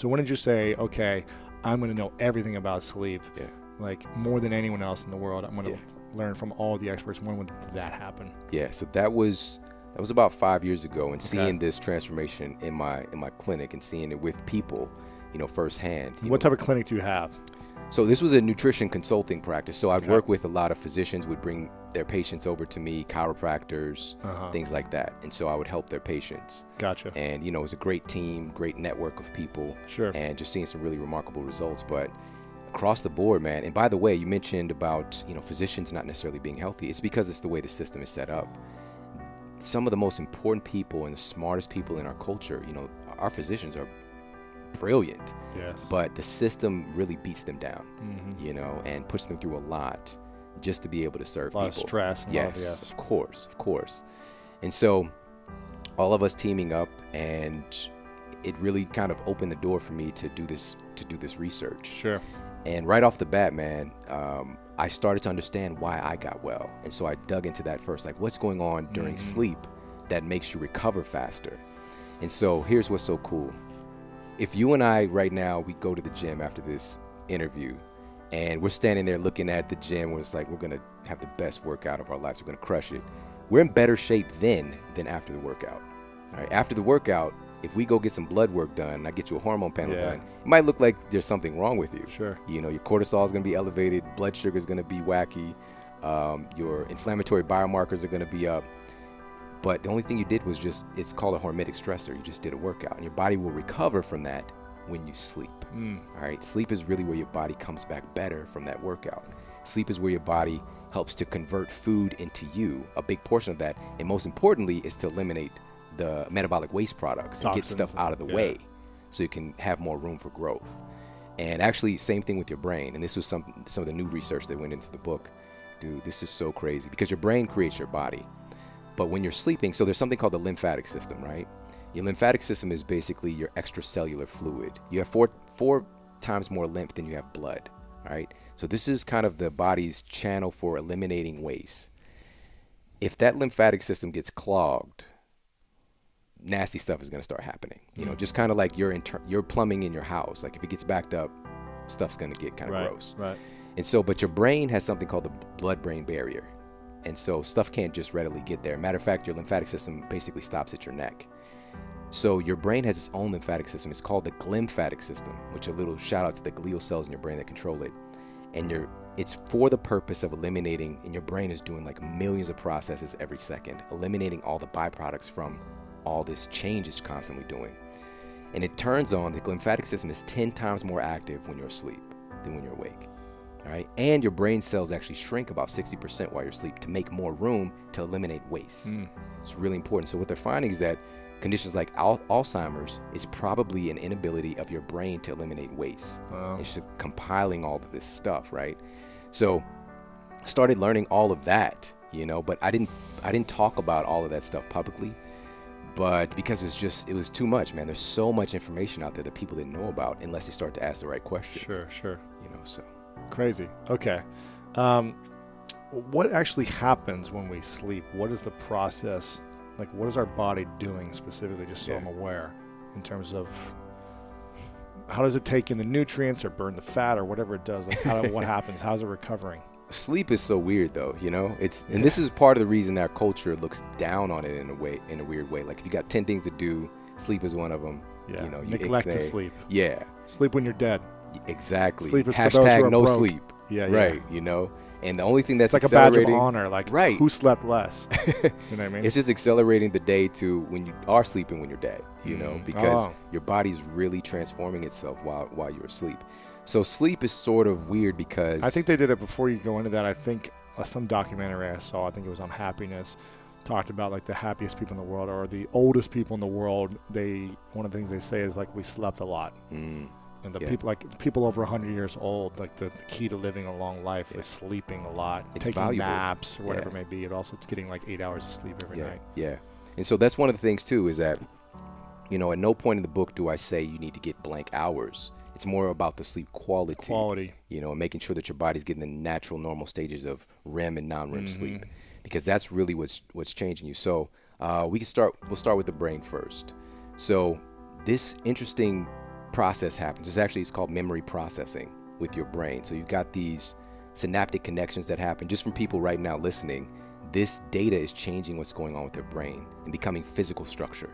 So when did you say, okay, I'm going to know everything about sleep, Yeah. like more than anyone else in the world? I'm going to learn from all the experts. When did that happen? Yeah, so that was about 5 years ago, and seeing this transformation in my clinic and seeing it with people, firsthand. What type of clinic do you have? So this was a nutrition consulting practice. So I'd work with a lot of physicians, would bring their patients over to me, chiropractors, things like that. And so I would help their patients. Gotcha. And, it was a great team, great network of people. Sure. And just seeing some really remarkable results. But across the board, man. And by the way, you mentioned about, physicians not necessarily being healthy. It's because it's the way the system is set up. Some of the most important people and the smartest people in our culture, our physicians are brilliant. Yes. But the system really beats them down, and puts them through a lot just to be able to serve people. A lot of stress. And Yes, of course. And so all of us teaming up, and it really kind of opened the door for me to do this research. Sure. And right off the bat, man, I started to understand why I got well. And so I dug into that first, like what's going on during sleep that makes you recover faster. And so here's what's so cool. If you and I right now, we go to the gym after this interview, and we're standing there looking at the gym, where it's like we're going to have the best workout of our lives, we're going to crush it. We're in better shape then than after the workout. All right, after the workout, if we go get some blood work done, and I get you a hormone panel done, it might look like there's something wrong with you. Sure. Your cortisol is going to be elevated, blood sugar is going to be wacky, your inflammatory biomarkers are going to be up. But the only thing you did was it's called a hormetic stressor. You just did a workout, and your body will recover from that when you sleep. All right. Sleep is really where your body comes back better from that workout. Sleep is where your body helps to convert food into you. A big portion of that, and most importantly, is to eliminate the metabolic waste products and get stuff out of the way so you can have more room for growth. And actually, same thing with your brain. And this was some of the new research that went into the book. Dude, this is so crazy because your brain creates your body. But when you're sleeping, so there's something called the lymphatic system, right? Your lymphatic system is basically your extracellular fluid. You have four times more lymph than you have blood, right? So this is kind of the body's channel for eliminating waste. If that lymphatic system gets clogged, nasty stuff is going to start happening. Just kind of like your plumbing in your house. Like if it gets backed up, stuff's going to get kind of gross. Right. And so, but your brain has something called the blood-brain barrier. And so stuff can't just readily get there. Matter of fact, your lymphatic system basically stops at your neck. So your brain has its own lymphatic system. It's called the glymphatic system, which a little shout out to the glial cells in your brain that control it. And it's for the purpose of eliminating, and your brain is doing like millions of processes every second, eliminating all the byproducts from all this change it's constantly doing. And it turns on, the lymphatic system is 10 times more active when you're asleep than when you're awake. All right. And your brain cells actually shrink about 60% while you're asleep to make more room to eliminate waste. It's really important. So what they're finding is that conditions like Alzheimer's is probably an inability of your brain to eliminate waste. Wow. It's just compiling all of this stuff, right? So started learning all of that, but I didn't talk about all of that stuff publicly, but because it was too much, man. There's so much information out there that people didn't know about unless they start to ask the right questions. Sure. So. Crazy. Okay. What actually happens when we sleep? What is the process? Like, what is our body doing specifically, just so I'm aware, in terms of how does it take in the nutrients or burn the fat or whatever it does? Like, what happens? How's it recovering? Sleep is so weird, though, and this is part of the reason our culture looks down on it in a weird way. Like, if you got 10 things to do, sleep is one of them. Yeah. Neglect to sleep. Yeah. Sleep when you're dead. Exactly. Sleep is Hashtag for those who are no broke. Sleep. Yeah. Right. And the only thing that's it's like a badge accelerating, of honor. Like, right. Who slept less? You know what I mean? It's just accelerating the day to when you are sleeping when you're dead, because your body's really transforming itself while you're asleep. So sleep is sort of weird because I think they did it before you go into that. I think some documentary I saw, I think it was on happiness, talked about like the happiest people in the world or the oldest people in the world. One of the things they say is like we slept a lot. And people over 100 years old, like the key to living a long life is sleeping a lot, taking valuable. Naps or whatever it may be. And also getting like 8 hours of sleep every night. Yeah. And so that's one of the things too, is that, at no point in the book do I say you need to get blank hours. It's more about the sleep quality. And making sure that your body's getting the natural, normal stages of REM and non-REM sleep, because that's really what's changing you. So we'll start with the brain first. So this interesting process happens. It's called memory processing with your brain. So you've got these synaptic connections that happen just from people right now listening. This data is changing what's going on with their brain and becoming physical structure.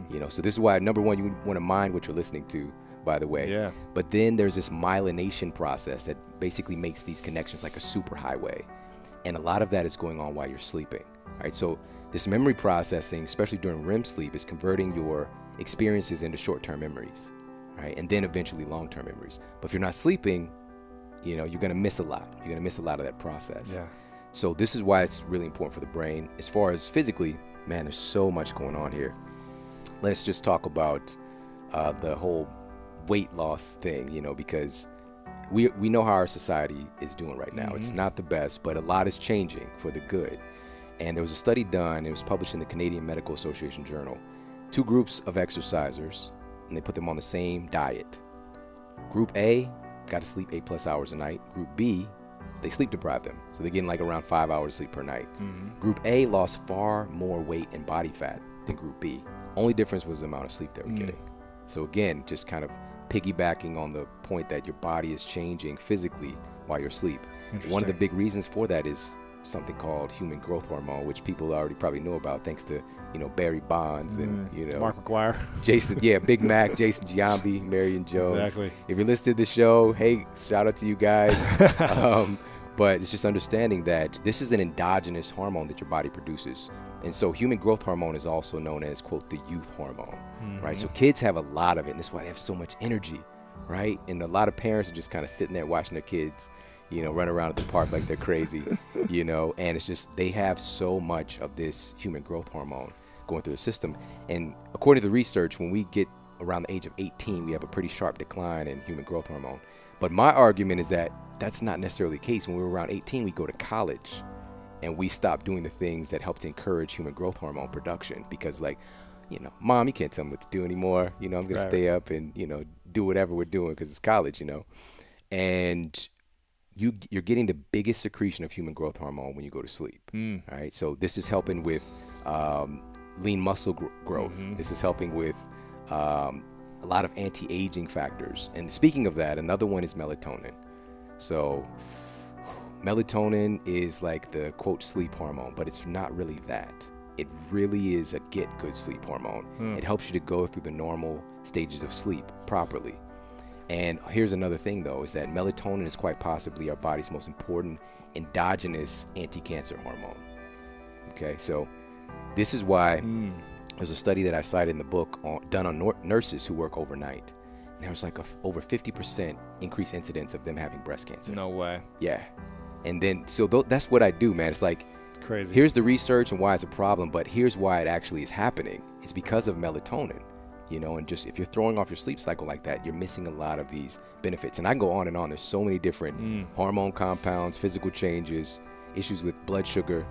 You know, so this is why, number one, you want to mind what you're listening to, by the way. Yeah. But then there's this myelination process that basically makes these connections like a superhighway. And a lot of that is going on while you're sleeping. Right? So this memory processing, especially during REM sleep, is converting your experiences into short-term memories, right? And then eventually long-term memories. But if you're not sleeping, you know, you're going to miss a lot. You're going to miss a lot of that process. Yeah. So this is why it's really important for the brain. As far as physically, man, there's so much going on here. Let's just talk about the whole weight loss thing, you know, because we know how our society is doing right now. It's not the best, but a lot is changing for the good. And there was a study done, it was published in the Canadian Medical Association Journal. 2 groups of exercisers, and they put them on the same diet. Group A got to sleep 8+ hours a night. Group B, they sleep deprived them. So they're getting like around 5 hours sleep per night. Group A lost far more weight and body fat than Group B. Only difference was the amount of sleep they were getting. So again, just kind of piggybacking on the point that your body is changing physically while you're asleep. One of the big reasons for that is something called human growth hormone, which people already probably know about thanks to, you know, Barry Bonds and, you know, Mark McGuire, Jason, Big Mac, Jason Giambi, Marion Jones. Exactly. If you're listening to the show, hey, shout out to you guys. But it's just understanding that this is an endogenous hormone that your body produces. And so human growth hormone is also known as, quote, the youth hormone, right? So kids have a lot of it, and that's why they have so much energy, right? And a lot of parents are just kind of sitting there watching their kids, you know, run around at the park like they're crazy, you know, and it's just, they have so much of this human growth hormone going through the system. And according to the research, when we get around the age of 18, we have a pretty sharp decline in human growth hormone. But my argument is that that's not necessarily the case. When we were around 18, we go to college and we stop doing the things that help to encourage human growth hormone production, because, like, you know, Mom, you can't tell me what to do anymore. You know, I'm going to stay up and, you know, do whatever we're doing because it's college, you know. And you're getting the biggest secretion of human growth hormone when you go to sleep. All right. So this is helping with lean muscle growth. This is helping with a lot of anti-aging factors. And speaking of that, another one is melatonin. So melatonin is like the, quote, sleep hormone, but it's not really that. It really is a get good sleep hormone. It helps you to go through the normal stages of sleep properly. And here's another thing, though, is that melatonin is quite possibly our body's most important endogenous anti-cancer hormone. Okay, so this is why there's a study that I cited in the book done on nurses who work overnight. And there was like over 50% increased incidence of them having breast cancer. No way. Yeah. And then, so that's what I do, man. It's like, Crazy. Here's the research and why it's a problem, but here's why it actually is happening. It's because of melatonin. You know, and just if you're throwing off your sleep cycle like that, you're missing a lot of these benefits. And I go on and on. There's so many different hormone compounds, physical changes, issues with blood sugar.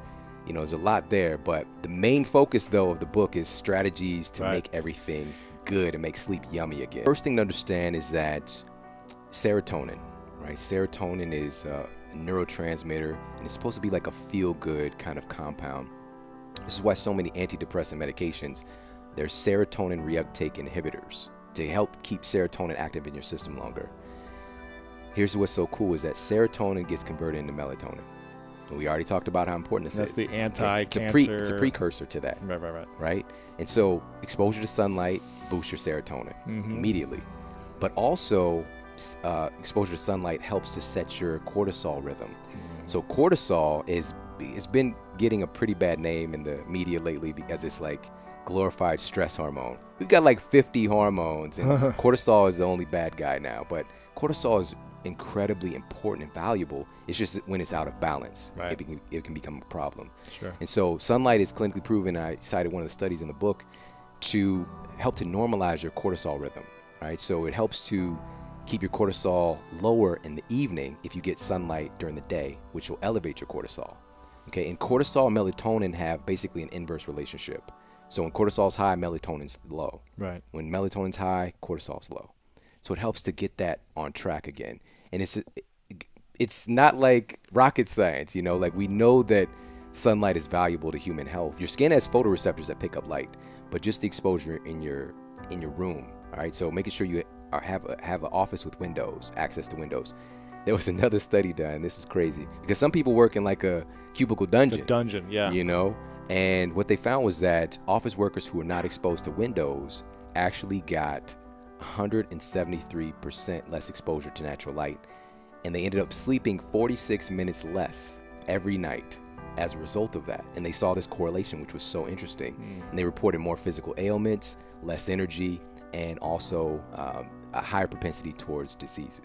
You know, there's a lot there. But the main focus, though, of the book is strategies to make everything good and make sleep yummy again. First thing to understand is that serotonin, right? Serotonin is a neurotransmitter, and it's supposed to be like a feel-good kind of compound. This is why so many antidepressant medications, they're serotonin reuptake inhibitors to help keep serotonin active in your system longer. Here's what's so cool is that serotonin gets converted into melatonin. And we already talked about how important this is. That's the anti-cancer. It's a precursor to that. Right. And so exposure to sunlight boosts your serotonin immediately. But also exposure to sunlight helps to set your cortisol rhythm. So cortisol it's been getting a pretty bad name in the media lately because it's like glorified stress hormone. We've got like 50 hormones, and cortisol is the only bad guy now. But cortisol is incredibly important and valuable. It's just when it's out of balance, it can become a problem. Sure. And so sunlight is clinically proven. I cited one of the studies in the book to help to normalize your cortisol rhythm, right? So it helps to keep your cortisol lower in the evening if you get sunlight during the day, which will elevate your cortisol. Okay, and cortisol and melatonin have basically an inverse relationship. So when cortisol's high, melatonin's low. Right. When melatonin's high, cortisol's low. So it helps to get that on track again. And it's not like rocket science, you know, like we know that sunlight is valuable to human health. Your skin has photoreceptors that pick up light, but just the exposure in your room, all right? So making sure you or have an office with windows, access to windows. There was another study done. This is crazy because some people work in like a cubicle dungeon. The dungeon, yeah. You know, and what they found was that office workers who were not exposed to windows actually got 173% less exposure to natural light, and they ended up sleeping 46 minutes less every night as a result of that. And they saw this correlation, which was so interesting. And they reported more physical ailments, less energy, and also a higher propensity towards disease.